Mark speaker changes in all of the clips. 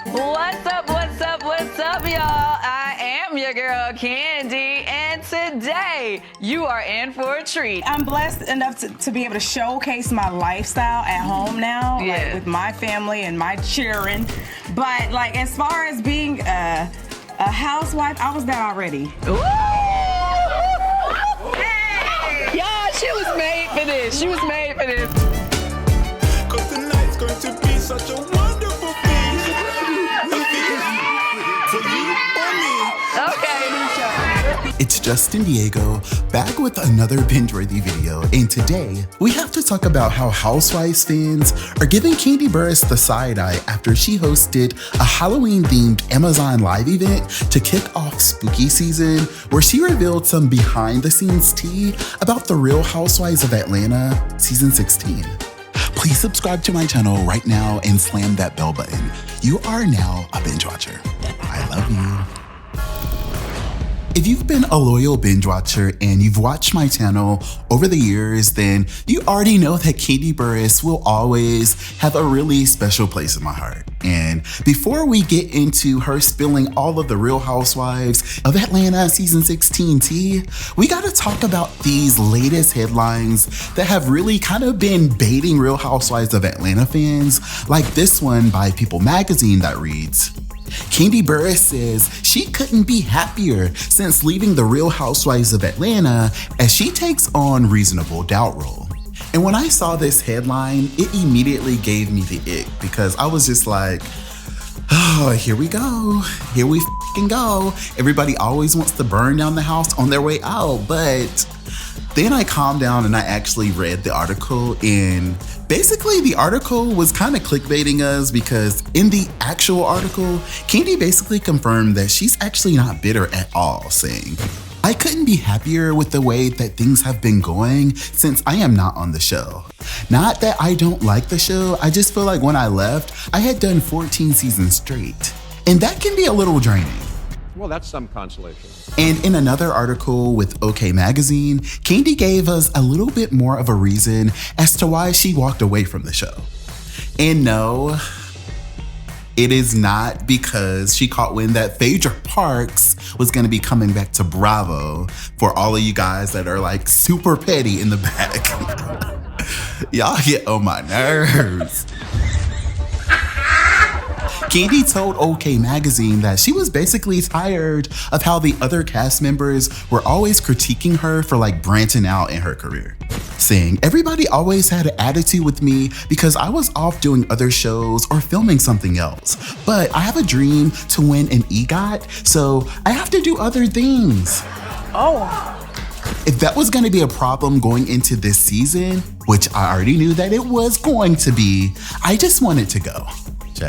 Speaker 1: What's up, y'all? I am your girl, Kandi, and today you are in for a treat.
Speaker 2: I'm blessed enough to be able to showcase my lifestyle at home now, like, with my family and my children. But, like, as far as being a housewife, I was there already.
Speaker 1: Ooh! Hey! Y'all, she was made for this. She was made for this.
Speaker 3: 'Cause tonight's going to be such a wonderful thing. For you or me.
Speaker 1: Okay.
Speaker 4: It's Justin Diego, back with another binge-worthy video, and today we have to talk about how Housewives fans are giving Kandi Burruss the side-eye after she hosted a Halloween-themed Amazon Live event to kick off spooky season, where she revealed some behind-the-scenes tea about the Real Housewives of Atlanta season 16. Please subscribe to my channel right now and slam that bell button. You are now a binge watcher. I love you. If you've been a loyal binge watcher and you've watched my channel over the years, then you already know that Kandi Burruss will always have a really special place in my heart. And before we get into her spilling all of the Real Housewives of Atlanta season 16 tea, we gotta talk about these latest headlines that have really kind of been baiting Real Housewives of Atlanta fans, like this one by People magazine that reads, Kandi Burruss says she couldn't be happier since leaving the Real Housewives of Atlanta as she takes on Reasonable Doubt role. And when I saw this headline, it immediately gave me the ick because I was just like, oh, here we go. Here we f***ing go. Everybody always wants to burn down the house on their way out, but then I calmed down and I actually read the article, and basically the article was kind of clickbaiting us because in the actual article, Kandi basically confirmed that she's actually not bitter at all, saying, I couldn't be happier with the way that things have been going since I am not on the show. Not that I don't like the show, I just feel like when I left, I had done 14 seasons straight. And that can be a little draining.
Speaker 5: Well, that's some consolation.
Speaker 4: And in another article with OK Magazine, Kandi gave us a little bit more of a reason as to why she walked away from the show. And no, it is not because she caught wind that Phaedra Parks was gonna be coming back to Bravo, for all of you guys that are like super petty in the back. Y'all get on my nerves. Kandi told OK Magazine that she was basically tired of how the other cast members were always critiquing her for like branching out in her career, saying everybody always had an attitude with me because I was off doing other shows or filming something else. But I have a dream to win an EGOT, so I have to do other things.
Speaker 2: Oh.
Speaker 4: If that was gonna be a problem going into this season, which I already knew that it was going to be, I just wanted to go.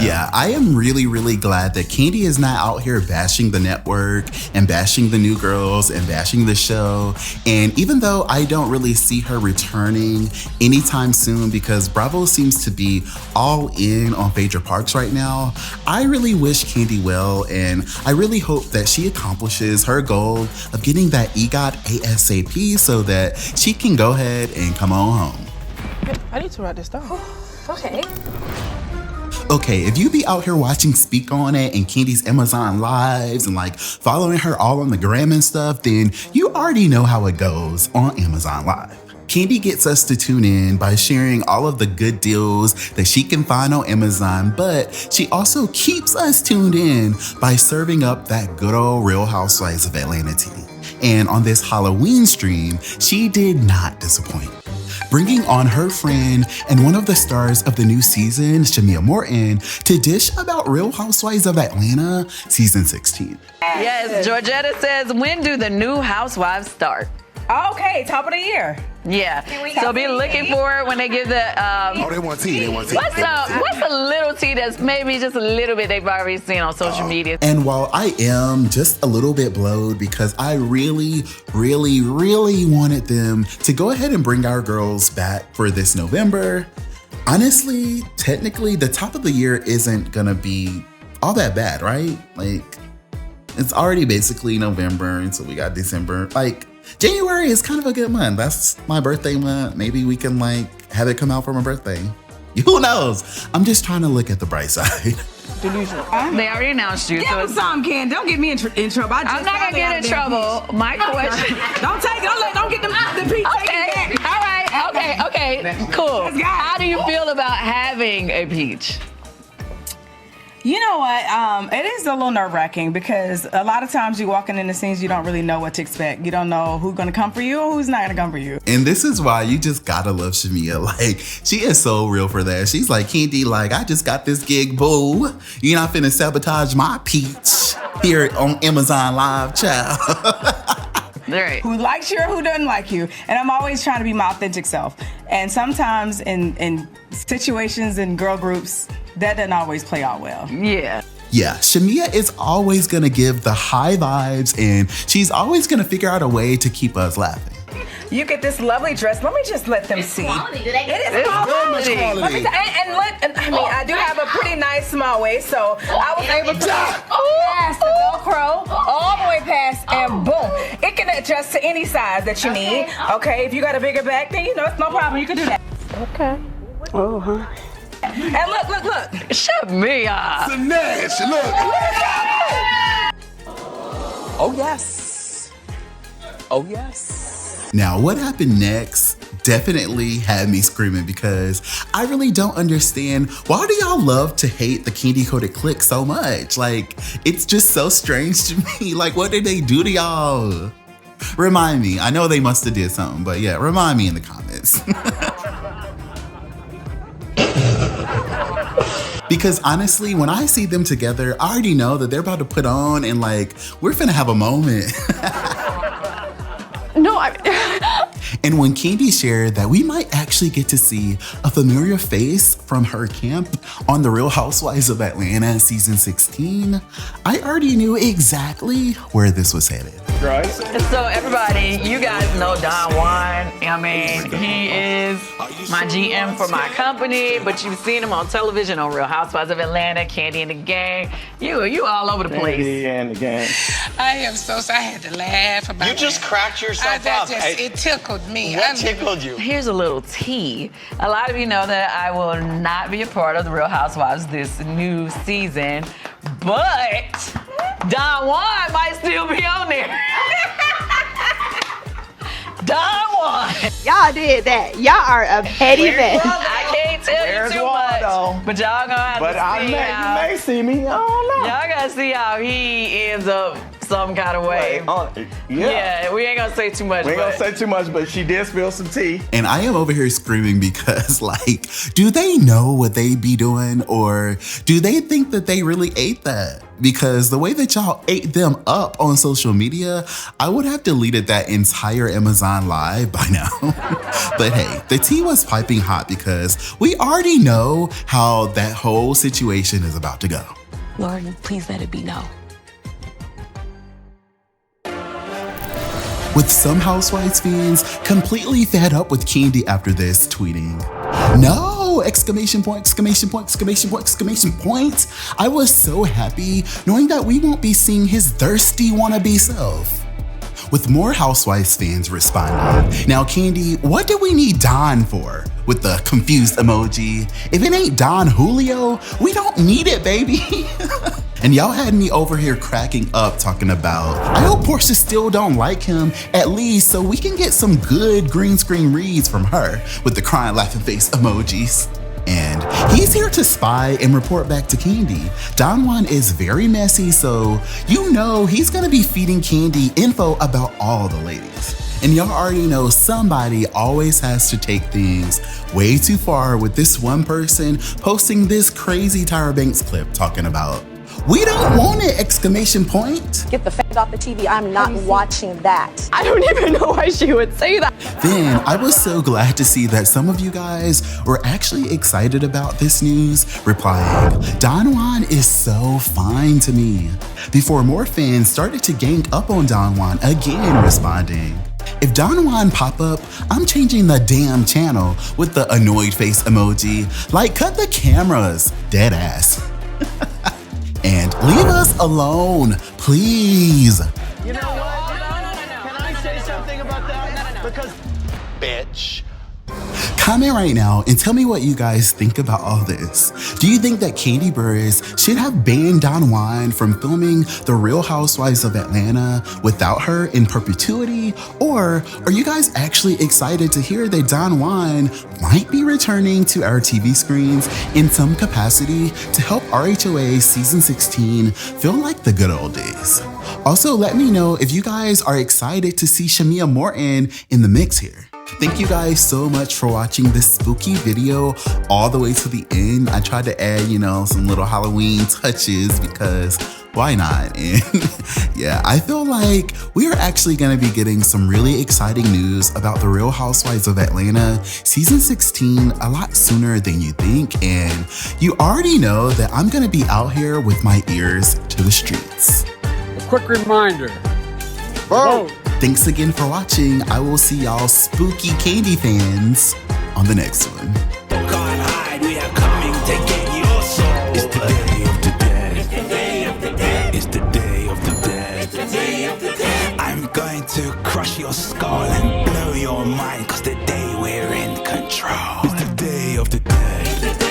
Speaker 4: Yeah, I am really glad that Kandi is not out here bashing the network and bashing the new girls and bashing the show. And even though I don't really see her returning anytime soon because Bravo seems to be all in on Phaedra Parks right now, I really wish Kandi well, and I really hope that she accomplishes her goal of getting that EGOT ASAP so that she can go ahead and come on home.
Speaker 2: I need to write this down.
Speaker 6: Okay.
Speaker 4: Okay, if you be out here watching Speak On It and Kandi's Amazon Lives and like following her all on the gram and stuff, then you already know how it goes on Amazon Live. Kandi gets us to tune in by sharing all of the good deals that she can find on Amazon, but she also keeps us tuned in by serving up that good old Real Housewives of Atlanta tea. And on this Halloween stream, she did not disappoint, bringing on her friend and one of the stars of the new season, Shamea Morton, to dish about Real Housewives of Atlanta season 16.
Speaker 1: Yes, Georgetta says, when do the new Housewives start?
Speaker 2: Okay, top of the year.
Speaker 1: Yeah, so be looking for it when they give the,
Speaker 3: Oh, they want tea.
Speaker 1: what's a little tea that's maybe just a little bit they've already seen on social media?
Speaker 4: And while I am just a little bit blowed because I really wanted them to go ahead and bring our girls back for this November, honestly, technically, the top of the year isn't gonna be all that bad, right? Like, it's already basically November, and so we got December. Like, January is kind of a good month. That's my birthday month. Maybe we can like have it come out for my birthday. Who knows? I'm just trying to look at the bright side.
Speaker 2: Delusional.
Speaker 1: They already announced you.
Speaker 2: Give
Speaker 1: So
Speaker 2: him some, Ken. Don't get me in trouble.
Speaker 1: I'm not gonna get in trouble. My question.
Speaker 2: Don't take it. Don't get the peach.
Speaker 1: Okay. All right. Okay. Cool. How do you feel about having a peach?
Speaker 2: You know what? It is a little nerve-wracking because a lot of times you're walking in the scenes, you don't really know what to expect. You don't know who's gonna come for you or who's not gonna come for you.
Speaker 4: And this is why you just gotta love Shamea. Like, she is so real for that. She's like, Kandi, like, I just got this gig, boo. You're not finna sabotage my peach here on Amazon Live, child.
Speaker 1: Right.
Speaker 2: Who likes you or who doesn't like you. And I'm always trying to be my authentic self. And sometimes in situations in girl groups, that doesn't always play out well.
Speaker 1: Yeah.
Speaker 4: Yeah, Shamea is always gonna give the high vibes and she's always gonna figure out a way to keep us laughing.
Speaker 2: You get this lovely dress. Let me just let them see.
Speaker 6: Quality.
Speaker 2: It is quality. Let me I do have a pretty nice small waist, so I was able to pass the Velcro all the way past, and boom, it can adjust to any size that you need. Okay, if you got a bigger back, then it's no problem. You can do that.
Speaker 6: Okay. Oh, huh.
Speaker 2: And look.
Speaker 1: Shamea.
Speaker 3: Nash, look.
Speaker 7: Oh, yes. Oh, yes.
Speaker 4: Now, what happened next definitely had me screaming because I really don't understand why do y'all love to hate the Candy Coated Clique so much? Like, it's just so strange to me. Like, what did they do to y'all? Remind me. I know they must have did something, but yeah, remind me in the comments. Because honestly, when I see them together, I already know that they're about to put on and like, we're finna have a moment.
Speaker 6: No,
Speaker 4: And when Kandi shared that we might actually get to see a familiar face from her camp on The Real Housewives of Atlanta season 16, I already knew exactly where this was headed.
Speaker 5: Right?
Speaker 1: So everybody, you guys know DonJuan. I mean, he is my GM for my company, but you've seen him on television on Real Housewives of Atlanta, Kandi and the Gang. You all over the place.
Speaker 7: Kandi and the Gang.
Speaker 8: I am so sorry. I had to laugh about
Speaker 9: You just
Speaker 8: that.
Speaker 9: cracked yourself up.
Speaker 8: It tickled me.
Speaker 9: What tickled you?
Speaker 1: Here's a little tea. A lot of you know that I will not be a part of The Real Housewives this new season, but DonJuan might still be on there. DonJuan.
Speaker 6: y'all did that. Y'all are a petty mess.
Speaker 1: I can't tell
Speaker 7: Where's
Speaker 1: you too
Speaker 7: Waldo?
Speaker 1: much, but y'all gonna have
Speaker 7: But
Speaker 1: to see
Speaker 7: you
Speaker 1: how
Speaker 7: may see me. I don't know.
Speaker 1: y'all gotta see how he ends up some kind of way. Yeah, we ain't gonna say too much.
Speaker 7: We ain't gonna
Speaker 1: but
Speaker 7: say too much, but she did spill some tea.
Speaker 4: And I am over here screaming because, like, do they know what they be doing or do they think that they really ate that? Because the way that y'all ate them up on social media, I would have deleted that entire Amazon Live by now. But hey, the tea was piping hot because we already know how that whole situation is about to go.
Speaker 10: Lord, please let it be no.
Speaker 4: With some Housewives fans completely fed up with Kandi after this, tweeting, "No! Exclamation point, exclamation point, exclamation point, exclamation point." I was so happy knowing that we won't be seeing his thirsty wannabe self. With more Housewives fans responding, "Now Kandi, what do we need Don for?" With the confused emoji. "If it ain't Don Julio, we don't need it, baby." And y'all had me over here cracking up talking about, I hope Portia still don't like him, at least so we can get some good green screen reads from her with the crying laughing face emojis. And he's here to spy and report back to Kandi. DonJuan is very messy, so you know he's gonna be feeding Kandi info about all the ladies. And y'all already know somebody always has to take things way too far with this one person posting this crazy Tyra Banks clip talking about, "We don't want it!" exclamation point.
Speaker 11: Get the f*** off the TV. I'm not watching that.
Speaker 6: I don't even know why she would say that.
Speaker 4: Then I was so glad to see that some of you guys were actually excited about this news, replying, "DonJuan is so fine to me," before more fans started to gang up on DonJuan again, responding, "If DonJuan pop up, I'm changing the damn channel," with the annoyed face emoji, like cut the cameras, dead ass. And leave us alone, please.
Speaker 9: You know what? No. Can I say something about that? Because, bitch.
Speaker 4: Comment right now and tell me what you guys think about all this. Do you think that Kandi Burruss should have banned DonJuan from filming The Real Housewives of Atlanta without her in perpetuity? Or are you guys actually excited to hear that DonJuan might be returning to our TV screens in some capacity to help RHOA season 16 feel like the good old days? Also, let me know if you guys are excited to see Shamea Morton in the mix here. Thank you guys so much for watching this spooky video all the way to the end. I tried to add, some little Halloween touches because why not? And yeah, I feel like we are actually going to be getting some really exciting news about The Real Housewives of Atlanta season 16 a lot sooner than you think. And you already know that I'm going to be out here with my ears to the streets.
Speaker 9: A quick reminder. Vote.
Speaker 4: Thanks again for watching. I will see y'all spooky Kandi fans on the next one.
Speaker 3: Can't hide, we are coming to get your soul. It's the day of the dead. It's the day of the dead. It's the day of the dead. It's the day of the dead. I'm going to crush your skull and blow your mind, 'cause the day we're in control. It's the day of the dead.